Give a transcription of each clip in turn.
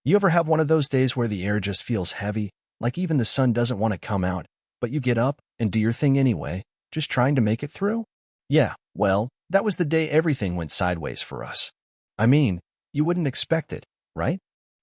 You ever have one of those days where the air just feels heavy, like even the sun doesn't want to come out, but you get up and do your thing anyway, just trying to make it through? Yeah, well, that was the day everything went sideways for us. I mean, you wouldn't expect it, right?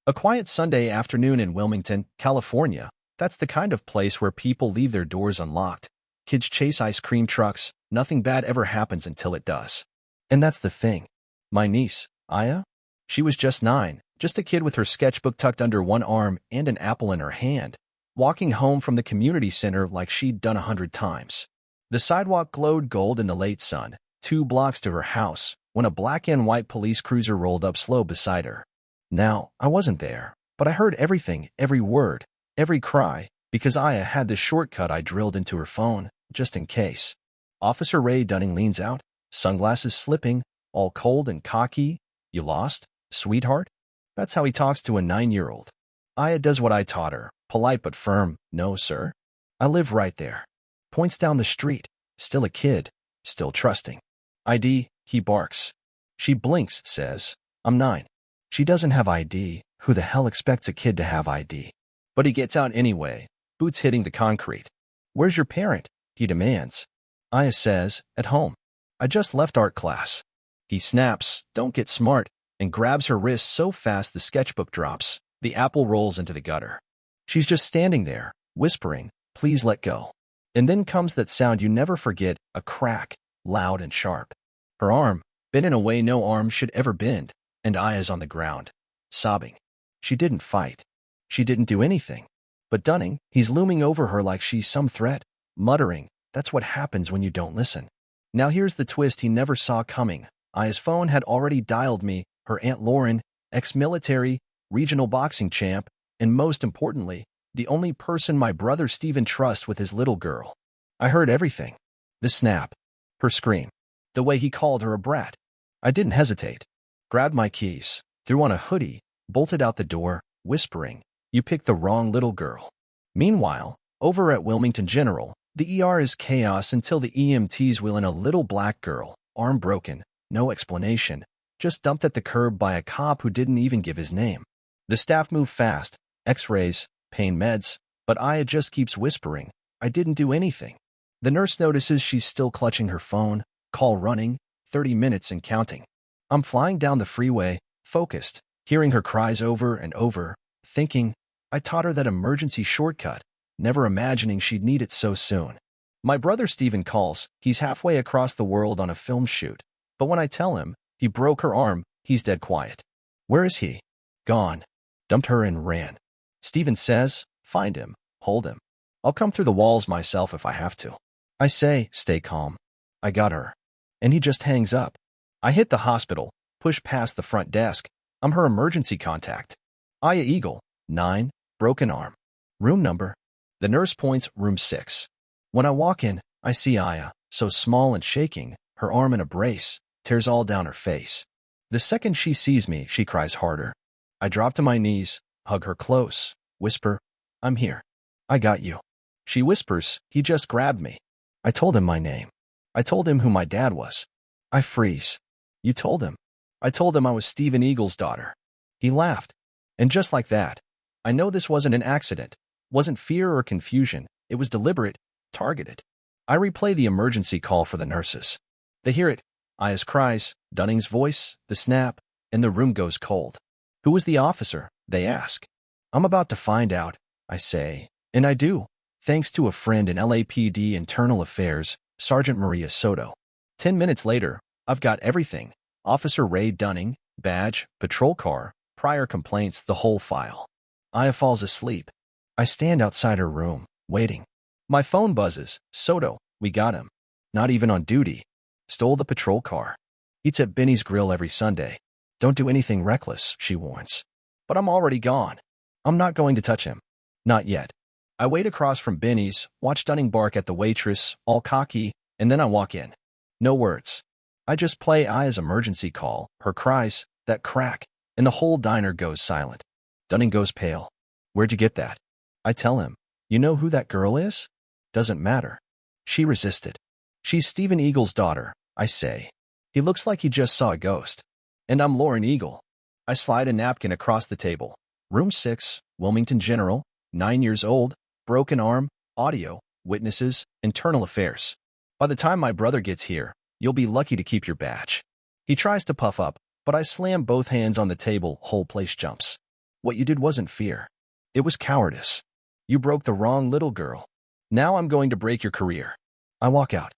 A quiet Sunday afternoon in Wilmington, California. That's the kind of place where people leave their doors unlocked. Kids chase ice cream trucks. Nothing bad ever happens until it does. And that's the thing. My niece, Aya, she was just 9, just a kid with her sketchbook tucked under one arm and an apple in her hand, walking home from the community center like she'd done 100 times. The sidewalk glowed gold in the late sun, 2 blocks to her house, when a black and white police cruiser rolled up slow beside her. Now, I wasn't there, but I heard everything, every word, every cry, because Aya had the shortcut I drilled into her phone, just in case. Officer Ray Dunning leans out, sunglasses slipping, all cold and cocky. You lost, sweetheart? That's how he talks to a 9-year-old. Aya does what I taught her, polite but firm. No, sir. I live right there. Points down the street, still a kid, still trusting. ID, he barks. She blinks, says, I'm 9. She doesn't have ID. Who the hell expects a kid to have ID? But he gets out anyway, boots hitting the concrete. Where's your parent? He demands. Aya says, at home. I just left art class. He snaps, don't get smart, and grabs her wrist so fast the sketchbook drops. The apple rolls into the gutter. She's just standing there, whispering, please let go. And then comes that sound you never forget, a crack, loud and sharp. Her arm, bent in a way no arm should ever bend, and Aya's on the ground, sobbing. She didn't fight. She didn't do anything. But Dunning, he's looming over her like she's some threat, muttering, that's what happens when you don't listen. Now here's the twist he never saw coming. Aya's phone had already dialed me, her Aunt Lauren, ex-military, regional boxing champ, and most importantly, the only person my brother Stephen trusts with his little girl. I heard everything. The snap. Her scream. The way he called her a brat. I didn't hesitate. Grabbed my keys, threw on a hoodie, bolted out the door, whispering, you picked the wrong little girl. Meanwhile, over at Wilmington General, the ER is chaos until the EMTs wheel in a little black girl, arm broken, no explanation, just dumped at the curb by a cop who didn't even give his name. The staff move fast, x-rays, pain meds, but Aya just keeps whispering, I didn't do anything. The nurse notices she's still clutching her phone, call running, 30 minutes and counting. I'm flying down the freeway, focused, hearing her cries over and over, thinking, I taught her that emergency shortcut, never imagining she'd need it so soon. My brother Stephen calls. He's halfway across the world on a film shoot. But when I tell him he broke her arm, he's dead quiet. Where is he? Gone. Dumped her and ran. Stephen says, find him, hold him. I'll come through the walls myself if I have to. I say, stay calm. I got her. And he just hangs up. I hit the hospital, push past the front desk. I'm her emergency contact. Aya Eagle, 9, broken arm. Room number? The nurse points room 6. When I walk in, I see Aya, so small and shaking, her arm in a brace, tears all down her face. The second she sees me, she cries harder. I drop to my knees, hug her close, whisper, I'm here. I got you. She whispers, he just grabbed me. I told him my name. I told him who my dad was. I freeze. You told him. I told him I was Stephen Eagle's daughter. He laughed. And just like that, I know this wasn't an accident, wasn't fear or confusion. It was deliberate, targeted. I replay the emergency call for the nurses. They hear it, Aya's cries, Dunning's voice, the snap, and the room goes cold. Who was the officer? They ask. I'm about to find out, I say. And I do, thanks to a friend in LAPD Internal Affairs, Sergeant Maria Soto. 10 minutes later, I've got everything. Officer Ray Dunning, badge, patrol car, prior complaints, the whole file. Aya falls asleep. I stand outside her room, waiting. My phone buzzes. Soto, we got him. Not even on duty. Stole the patrol car. Eats at Benny's Grill every Sunday. Don't do anything reckless, she warns. But I'm already gone. I'm not going to touch him. Not yet. I wait across from Benny's, watch Dunning bark at the waitress, all cocky, and then I walk in. No words. I just play Aya's emergency call, her cries, that crack, and the whole diner goes silent. Dunning goes pale. Where'd you get that? I tell him. You know who that girl is? Doesn't matter. She resisted. She's Stephen Eagle's daughter, I say. He looks like he just saw a ghost. And I'm Lauren Eagle. I slide a napkin across the table. Room 6, Wilmington General, 9 years old, broken arm, audio, witnesses, internal affairs. By the time my brother gets here, you'll be lucky to keep your badge. He tries to puff up, but I slam both hands on the table, whole place jumps. What you did wasn't fear. It was cowardice. You broke the wrong little girl. Now I'm going to break your career. I walk out.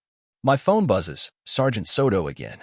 My phone buzzes, Sergeant Soto again.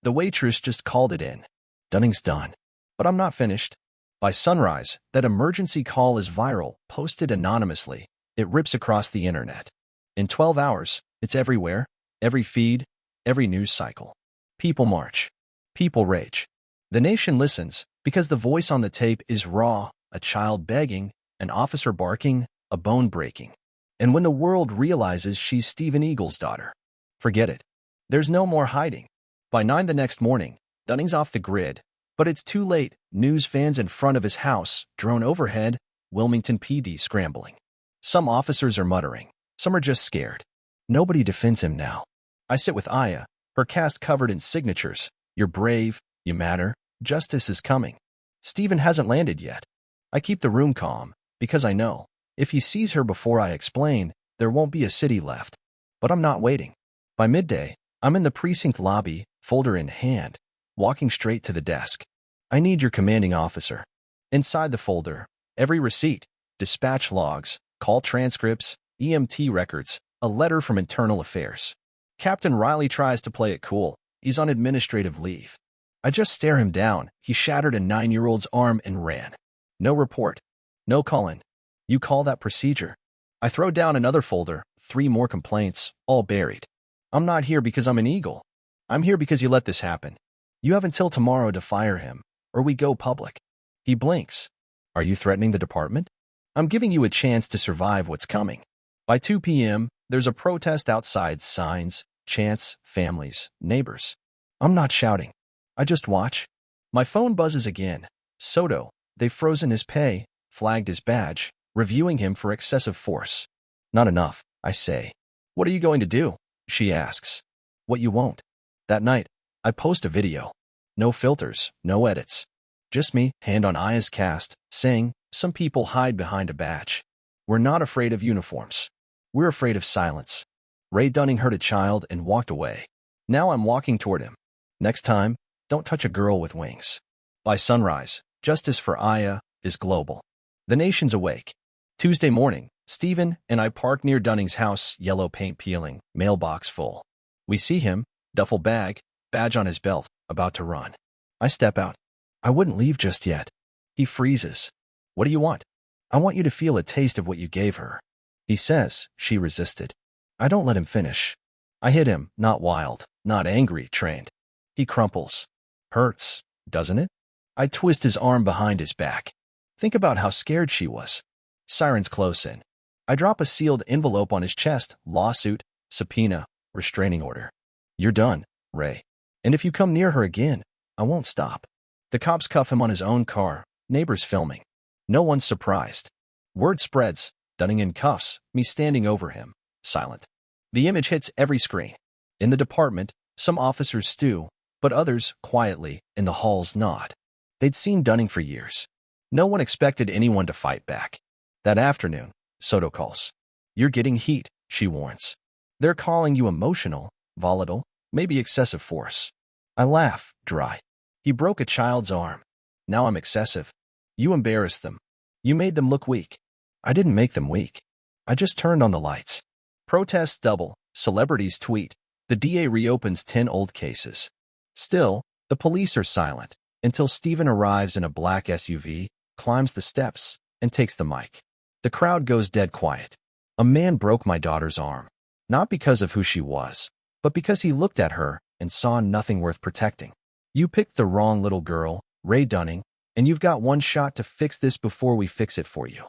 The waitress just called it in. Dunning's done. But I'm not finished. By sunrise, that emergency call is viral, posted anonymously. It rips across the internet. In 12 hours, it's everywhere, every feed, every news cycle. People march. People rage. The nation listens because the voice on the tape is raw, a child begging, an officer barking, a bone breaking. And when the world realizes she's Stephen Eagle's daughter, forget it. There's no more hiding. By 9 the next morning, Dunning's off the grid, but it's too late. News fans in front of his house, drone overhead, Wilmington PD scrambling. Some officers are muttering. Some are just scared. Nobody defends him now. I sit with Aya, her cast covered in signatures. You're brave, you matter, justice is coming. Stephen hasn't landed yet. I keep the room calm, because I know, if he sees her before I explain, there won't be a city left. But I'm not waiting. By midday, I'm in the precinct lobby, folder in hand, walking straight to the desk. I need your commanding officer. Inside the folder, every receipt, dispatch logs, call transcripts, EMT records, a letter from internal affairs. Captain Riley tries to play it cool. He's on administrative leave. I just stare him down. He shattered a 9-year-old's arm and ran. No report. No call-in. You call that procedure? I throw down another folder, 3 more complaints, all buried. I'm not here because I'm an eagle. I'm here because you let this happen. You have until tomorrow to fire him, or we go public. He blinks. Are you threatening the department? I'm giving you a chance to survive what's coming. By 2 p.m., there's a protest outside, signs, chants, families, neighbors. I'm not shouting. I just watch. My phone buzzes again. Soto. They've frozen his pay, flagged his badge, reviewing him for excessive force. Not enough, I say. What are you going to do? She asks. What you won't. That night, I post a video. No filters, no edits. Just me, hand on Aya's cast, saying, some people hide behind a badge. We're not afraid of uniforms. We're afraid of silence. Ray Dunning heard a child and walked away. Now I'm walking toward him. Next time, don't touch a girl with wings. By sunrise, justice for Aya is global. The nation's awake. Tuesday morning, Stephen and I park near Dunning's house, yellow paint peeling, mailbox full. We see him, duffel bag, badge on his belt, about to run. I step out. I wouldn't leave just yet. He freezes. What do you want? I want you to feel a taste of what you gave her. He says, she resisted. I don't let him finish. I hit him, not wild, not angry, trained. He crumples. Hurts, doesn't it? I twist his arm behind his back. Think about how scared she was. Sirens close in. I drop a sealed envelope on his chest, lawsuit, subpoena, restraining order. You're done, Ray. And if you come near her again, I won't stop. The cops cuff him on his own car, neighbors filming. No one's surprised. Word spreads, Dunning in cuffs, me standing over him, silent. The image hits every screen. In the department, some officers stew, but others, quietly, in the halls nod. They'd seen Dunning for years. No one expected anyone to fight back. That afternoon, Soto calls. You're getting heat, she warns. They're calling you emotional, volatile, maybe excessive force. I laugh, dry. He broke a child's arm. Now I'm excessive. You embarrassed them. You made them look weak. I didn't make them weak. I just turned on the lights. Protests double. Celebrities tweet. The DA reopens 10 old cases. Still, the police are silent until Stephen arrives in a black SUV, climbs the steps, and takes the mic. The crowd goes dead quiet. A man broke my daughter's arm. Not because of who she was, but because he looked at her and saw nothing worth protecting. You picked the wrong little girl, Ray Dunning, and you've got one shot to fix this before we fix it for you.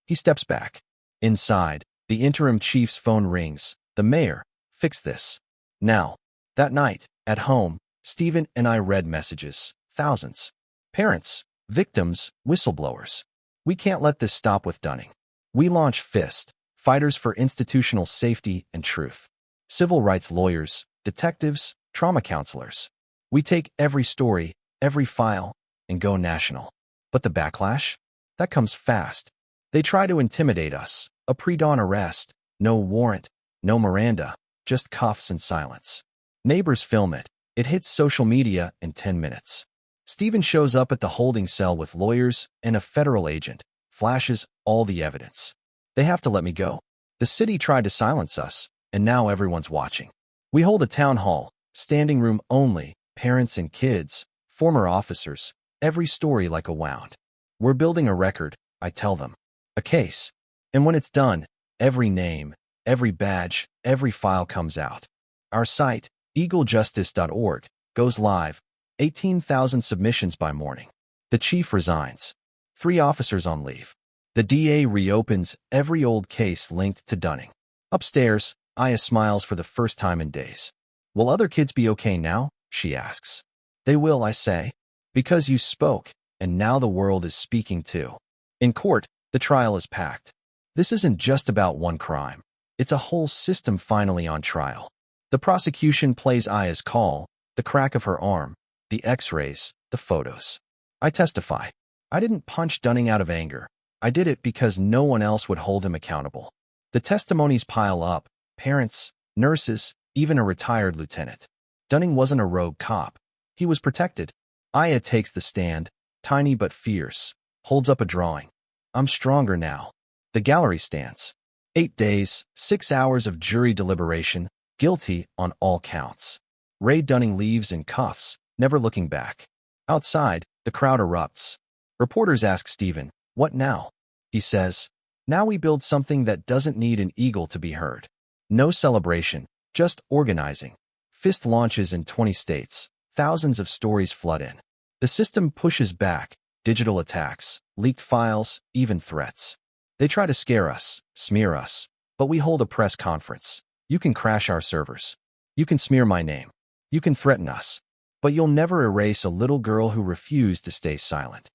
He steps back. Inside, the interim chief's phone rings. The mayor, fix this. Now. That night, at home, Stephen and I read messages. Thousands. Parents, victims, whistleblowers. We can't let this stop with Dunning. We launch FIST, Fighters for Institutional Safety and Truth. Civil rights lawyers, detectives, trauma counselors. We take every story, every file, and go national. But the backlash? That comes fast. They try to intimidate us. A pre-dawn arrest. No warrant. No Miranda. Just cuffs and silence. Neighbors film it. It hits social media in 10 minutes. Stephen shows up at the holding cell with lawyers and a federal agent. Flashes all the evidence. They have to let me go. The city tried to silence us, and now everyone's watching. We hold a town hall, standing room only, parents and kids, former officers, every story like a wound. We're building a record, I tell them. A case. And when it's done, every name, every badge, every file comes out. Our site, eaglejustice.org, goes live. 18,000 submissions by morning. The chief resigns. 3 officers on leave. The DA reopens every old case linked to Dunning. Upstairs, Aya smiles for the first time in days. Will other kids be okay now? She asks. They will, I say. Because you spoke, and now the world is speaking too. In court, the trial is packed. This isn't just about one crime. It's a whole system finally on trial. The prosecution plays Aya's call, the crack of her arm, the x-rays, the photos. I testify. I didn't punch Dunning out of anger. I did it because no one else would hold him accountable. The testimonies pile up. Parents, nurses, even a retired lieutenant. Dunning wasn't a rogue cop. He was protected. Aya takes the stand, tiny but fierce, holds up a drawing. I'm stronger now. The gallery stands. 8 days, 6 hours of jury deliberation, guilty on all counts. Ray Dunning leaves in cuffs, never looking back. Outside, the crowd erupts. Reporters ask Stephen, what now? He says, now we build something that doesn't need an eagle to be heard. No celebration, just organizing. Fist launches in 20 states. Thousands of stories flood in. The system pushes back. Digital attacks, leaked files, even threats. They try to scare us, smear us. But we hold a press conference. You can crash our servers. You can smear my name. You can threaten us. But you'll never erase a little girl who refused to stay silent.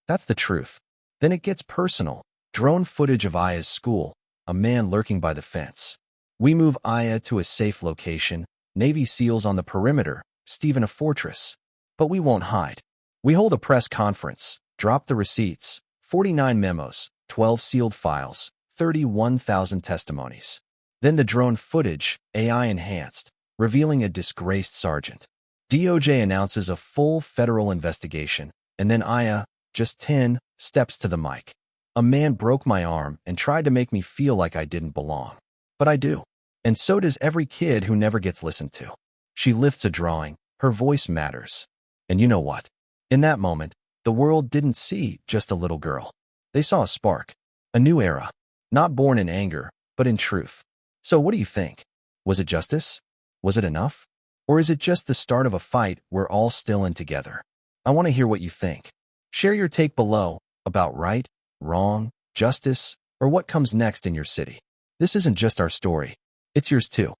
That's the truth. Then it gets personal. Drone footage of Aya's school, a man lurking by the fence. We move Aya to a safe location, Navy SEALs on the perimeter, Stephen a fortress. But we won't hide. We hold a press conference, drop the receipts, 49 memos, 12 sealed files, 31,000 testimonies. Then the drone footage, AI enhanced, revealing a disgraced sergeant. DOJ announces a full federal investigation, and then Aya, just 10, steps to the mic. A man broke my arm and tried to make me feel like I didn't belong. But I do. And so does every kid who never gets listened to. She lifts a drawing. Her voice matters. And you know what? In that moment, the world didn't see just a little girl. They saw a spark. A new era. Not born in anger, but in truth. So what do you think? Was it justice? Was it enough? Or is it just the start of a fight we're all still in together? I want to hear what you think. Share your take below about right, wrong, justice, or what comes next in your city. This isn't just our story. It's yours too.